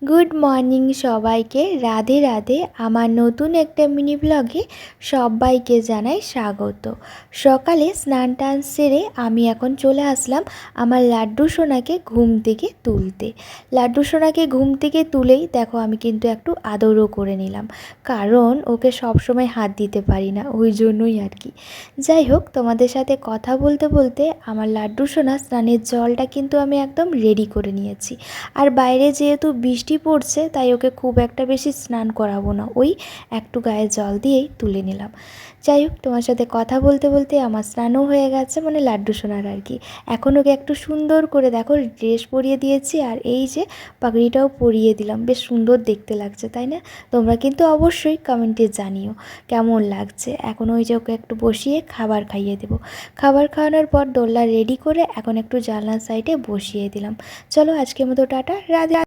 Good morning সবাইকে। রাধে রাধে। আমার নতুন একটা মিনি ব্লগে সবাইকে জানাই স্বাগত। সকালে স্নান টান সেরে আমি এখন চলে আসলাম আমার লাড্ডু সোনাকে ঘুম থেকে তুলতে। লাড্ডু সোনাকে ঘুম থেকে তুলেই দেখো আমি কিন্তু একটু আদরও করে নিলাম, কারণ ওকে সবসময় হাত দিতে পারি না, ওই জন্যই আর কি। যাই হোক, তোমাদের সাথে কথা বলতে বলতে আমার লাড্ডু সোনা স্নানের জলটা কিন্তু আমি একদম রেডি করে নিয়েছি। আর বাইরে যেহেতু বৃষ্টি পড়ছে তাই ওকে খুব একটা বেশি স্নান করাবো না, ওই একটু গায়ে জল দিয়েই তুলে নিলাম। যাই হোক, তোমার সাথে কথা বলতে বলতে আমার স্নানও হয়ে গেছে, মানে লাড্ডু সোনার আর কি। এখন ওকে একটু সুন্দর করে দেখো ড্রেস পরিয়ে দিয়েছি, আর এই যে পাগড়িটাও পরিয়ে দিলাম, বেশ সুন্দর দেখতে লাগছে তাই না? তোমরা কিন্তু অবশ্যই কমেন্টে জানিও কেমন লাগছে। এখন ওই যে ওকে একটু বসিয়ে খাবার খাইয়ে দেবো। খাবার খাওয়ানোর পর দোলনা রেডি করে এখন একটু জানলার সাইডে বসিয়ে দিলাম। চলো আজকের মতো টাটা, রাধে।